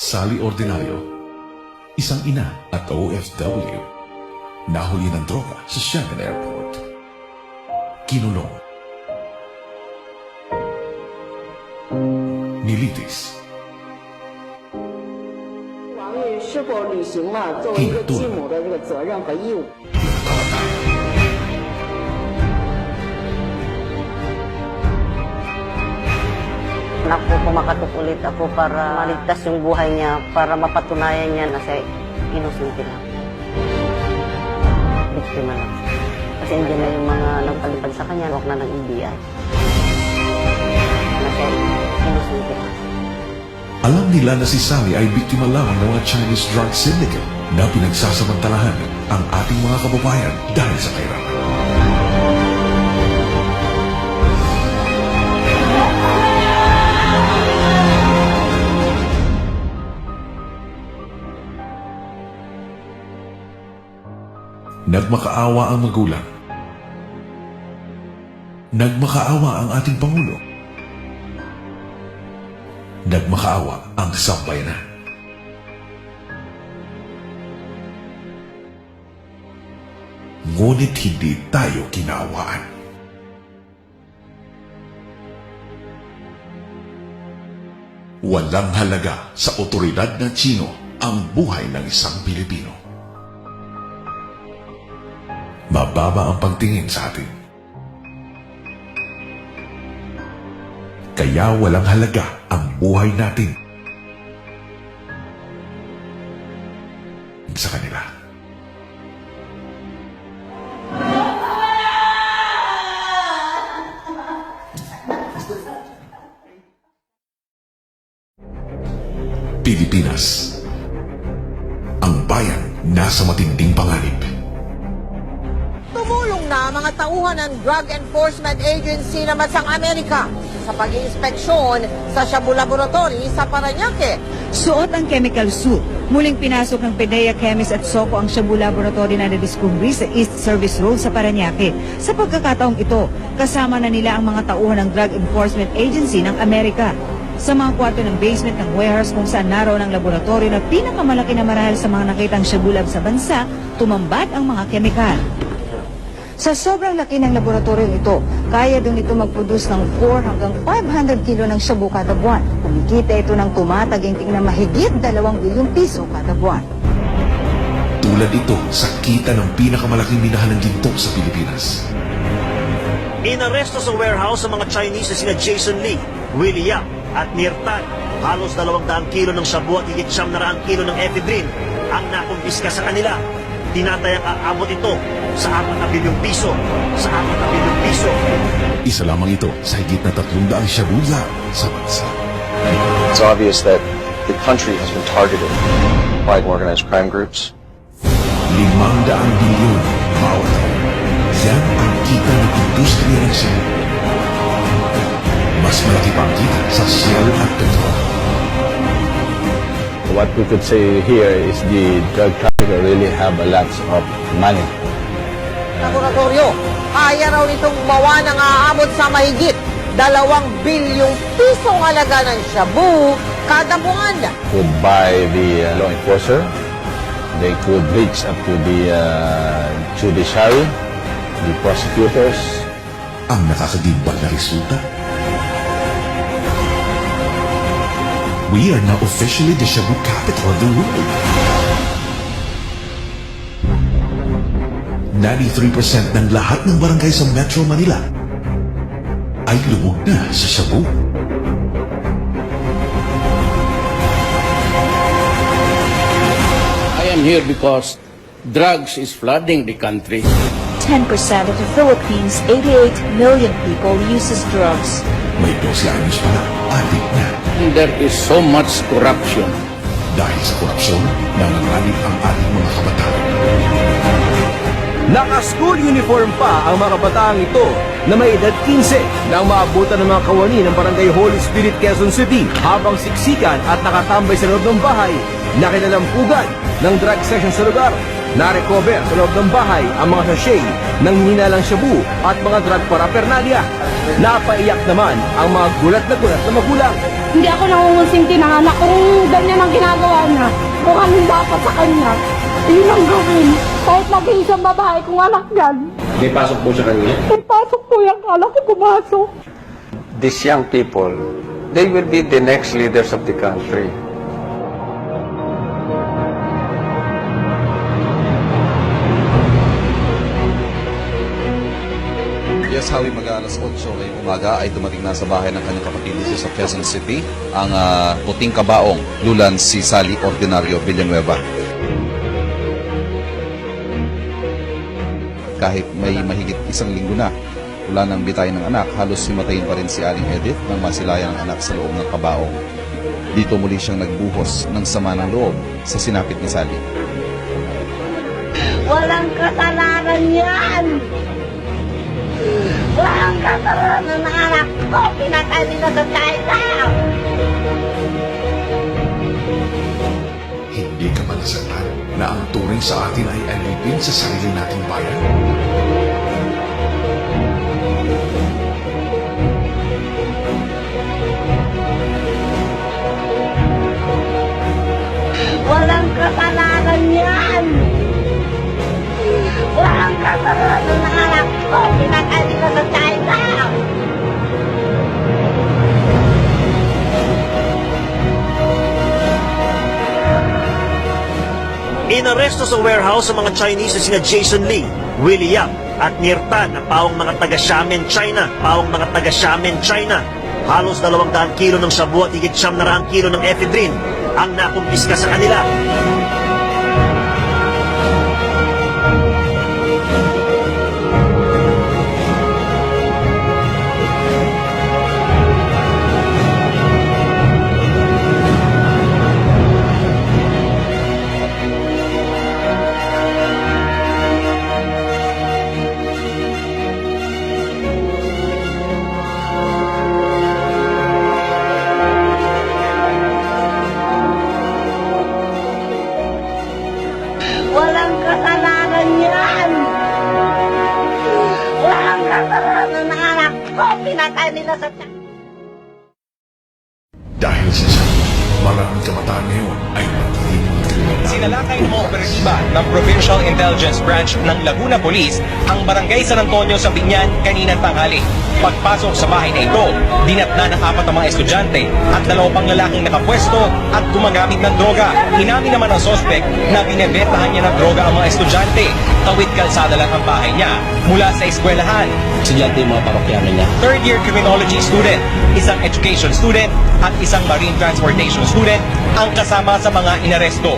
Sally Ordinario, isang ina at OFW, nahuli ng droga sa Schengen Airport. Kinulong. Nilitis. 王玉是否履行了作为一个继母的这个责任和义务？ Anak ko, kumakatok ulit ako para maligtas yung buhay niya, para mapatunayan niya na siya innocent lang. Biktima lang. Kasi hindi na yung mga nagpalipad sa kanya, huwag na ng NBI. Na siya innocent lang. Alam nila na si Sally ay biktima lamang ng mga Chinese drug syndicate na pinagsasamantalahan ang ating mga kababayan dahil sa kahirapan. Nagmakaawa ang magulang. Nagmakaawa ang ating Pangulo. Nagmakaawa ang sambayanan. Ngunit hindi tayo kinaawaan. Walang halaga sa otoridad ng Tsino ang buhay ng isang Pilipino. Mababa ang pagtingin sa atin. Kaya walang halaga ang buhay natin sa kanila. Pilipinas, ang bayan nasa matinding panganib. Tumulong na mga tauhan ng Drug Enforcement Agency naman sa Amerika sa pag-iinspeksyon sa Shabu Laboratory sa Parañaque. Suot ang chemical suit. Muling pinasok ng PDEA Chemist at SOCO ang Shabu Laboratory na nadiscovery sa East Service Road sa Parañaque. Sa pagkakataong ito, kasama na nila ang mga tauhan ng Drug Enforcement Agency ng Amerika. Sa mga kwarto ng basement ng warehouse kung saan naroon ang laboratorio na pinakamalaki na marahil sa mga nakitang Shabu Lab sa bansa, tumambad ang mga kemikal. Sa sobrang laki ng laboratoryong ito, kaya doon ito mag-produce ng 4 hanggang 500 kilo ng shabu kada buwan. Kumikita ito ng tumataginting na mahigit 2 bilyong piso kada buwan. Tulad ito sa kita ng pinakamalaking minahan ng ginto sa Pilipinas. Inaresto sa warehouse ang mga Chinese na sina Jason Lee, Willie Yap at Nirtan. Halos 200 kilo ng shabu at higit 100 kilo ng ephedrine ang nakumpiska sa kanila. Tinatayang aabot ito sa 4 na bilyong piso. Sa 4 na bilyong piso. Isa lamang ito sa higit na 300 shabu lab sa bansa. It's obvious that the country has been targeted by organized crime groups. 500 bilyon bawat taon. Yan ang kita ng industriya ng Cebu. Mas malaki pa ang kita sa Shell at Petrol. What we could say here is the drug trafficker really have a lot of money. Laboratorio, kaya raw nitong gumawa ng aabot sa mahigit 2 bilyong pisong halaga ng shabu kada buwan. Could buy the law enforcer. They could reach up to the judiciary, the prosecutors. Ang nakakagimbal na resulta. We are now officially the shabu capital of the world. 93% ng lahat ng barangay sa Metro Manila ay lubog na sa shabu. I am here because drugs is flooding the country. 10% of the Philippines' 88 million people uses drugs. May 12 anyos pa na, adik na. And there is so much corruption. Dahil sa korupsyon, nanganganib ang ating mga kabataan. Naka-school uniform pa ang mga kabataang ito na may edad 15 nang maabutan ng mga kawani ng Barangay Holy Spirit, Quezon City habang siksikan at nakatambay sa loob ng bahay na kinalampugan ng drug session sa lugar. Na-recover sa loob ng bahay ang mga sachet ng hinalang shabu at mga drug paraphernalia. Napaiyak naman ang mga gulat na magulang. Hindi ako nangungusinti ng anak kung ganyan ang ginagawa niya. Kung anong dapat sa kanya, yun ang gawin. Kahit naging isang babae kung anak yan. May pasok po siya kanina? May pasok po yung anak ko pumasok. These young people, they will be the next leaders of the country. Yes, Howie, mag-aalas 8 ngayong umaga ay dumating na sa bahay ng kanyang kapatid dito sa Quezon City ang puting kabaong lulan si Sally Ordinario Villanueva. Kahit may mahigit isang linggo na wala nang bitay ng anak, halos himatayin pa rin si Aling Edith nang masilayan ang anak sa loob ng kabaong. Dito muli siyang nagbuhos ng sama ng loob sa sinapit ni Sally. Walang kasalanan yan! Walang kasalanan ng anak ko! Pinatay nila sa China! Hindi ka ba nasaktan na ang turing sa atin ay alipin sa sarili nating bayan? Walang kasalanan yan! Walang kasalanan ng anak ko! Pinatay nila sa China! Inaresto sa warehouse sa mga Chinese na sina Jason Lee, Willie Yap at Nirtan na pawang mga taga Xiamen, China. Halos 200 kilo ng shabu at higit 900 kilo ng ephedrine ang nakumpiska sa kanila. Walang kasalanan yan! Walang kasalanan ng anak ko! Pinatay nila sa China! Dahil sa siya, maraming kabataan ngayon ay magiging kriminal. Sinalakay ng mga operatiba ng Provincial Intelligence Branch ng Laguna Police ang barangay San Antonio sa Binyan kaninang tanghali. Pagpasok sa bahay na ito, dinatna ng 4 na mga estudyante at 2 pang lalaking nakapwesto at gumagamit ng droga. Inamin naman ang sospek na binebentahan niya ng droga ang mga estudyante. Tawid kalsada lang ang bahay niya mula sa eskwelahan. Estudyante yung mga parokyano niya. 3rd year criminology student, isang education student at isang marine transportation student ang kasama sa mga inaresto.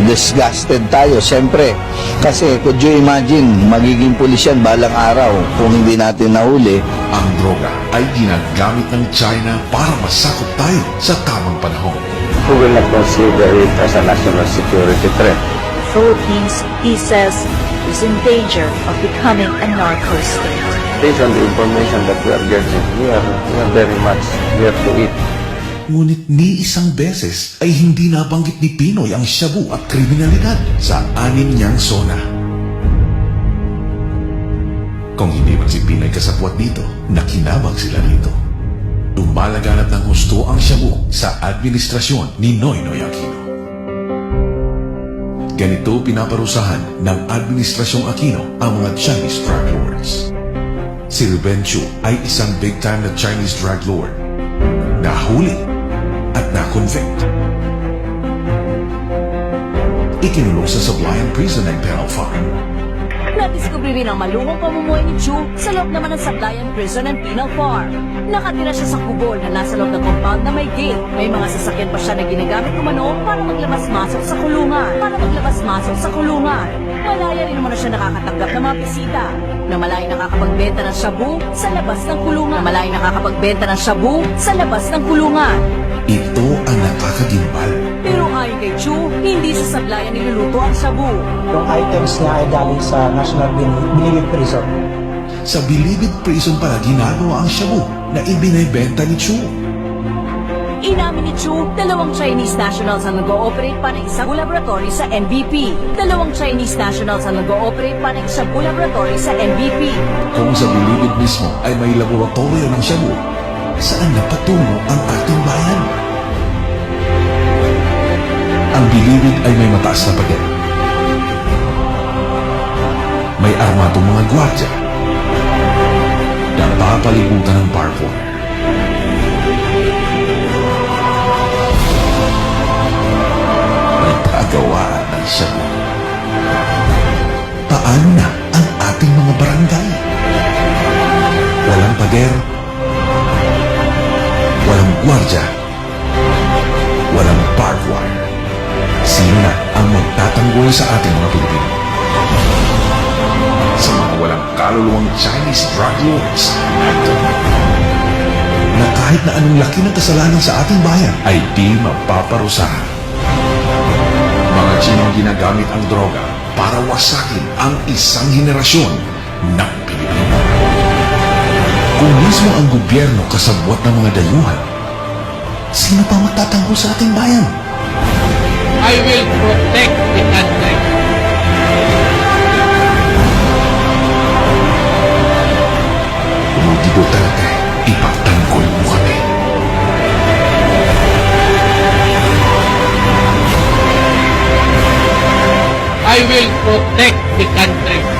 Disgusted tayo, siyempre. Kasi could you imagine, magiging pulis yan balang araw kung hindi natin nahuli. Ang droga ay ginagamit ng China para masakop tayo sa tamang panahon. Who will not consider it as a national security threat? Philippines, he says, is in danger of becoming a narco state. Based on the information that we are getting, we are very much here to eat. Ngunit ni isang beses ay hindi nabanggit ni Pinoy ang shabu at kriminalidad sa 6 niyang zona. Kung hindi man si Pinoy kasabwat dito, nakinabang sila dito. Lumalaganap ng husto ang shabu sa administrasyon ni Noynoy Aquino. Ganito pinaparusahan ng administrasyong Aquino ang mga Chinese drug lords. Si Ruben Chu ay isang big-time na Chinese drug lord. Nahuli at na-convict. Ikinulong sa Sablayan Prison ng Penal Farm. Nadiskubre rin ang malungkong pamumuhay ni Chu sa loob naman ng Sablayan Prison and Penal Farm. Nakatira siya sa kubol na nasa loob ng compound na may gate. May mga sasakyan pa siya na ginagamit umano para maglabas-masok sa kulungan. Malaya rin naman na siya nakakatanggap ng mga bisita. Na malaya nakakapagbenta ng shabu sa labas ng kulungan. Ito ang nakakagimbal. Pero ayon kay Chu, hindi sa Sablayan niluluto ang shabu. Yung items niya ay galing sa National Bilibid Prison. Sa Bilibid Prison pala ginagawa ang shabu na ibinebenta ni Chu. Inamin ni Chu, 2 Chinese nationals ang nag-ooperate pa ng isang laboratory sa NBP. 2 Chinese nationals ang nag-ooperate pa ng isang laboratory sa NBP. Kung sa Bilibid mismo ay may laboratorio ng shabu, saan napatungo ang ating bayan? Ang Bilibid ay may mataas na pader. May armadong mga gwardya na papalibutan ng barbed wire. May pagawaan ng shabu. Paano na ang ating mga barangay? Walang pader, walang gwardya, walang barbed wire. Sino na ang magtatanggol sa ating mga Pilipino? Sa mga walang kaluluwang Chinese drug lords na kahit na anong laki ng kasalanan sa ating bayan ay di mapaparusahan. Mga Chinong ginagamit ang droga para wasakin ang isang henerasyon ng Pilipino. Kung mismo ang gobyerno kasabwat ng mga dayuhan, sino pa magtatanggol sa ating bayan? I will protect the country. Rudy Duterte, ipagtanggol mo kami. I will protect the country.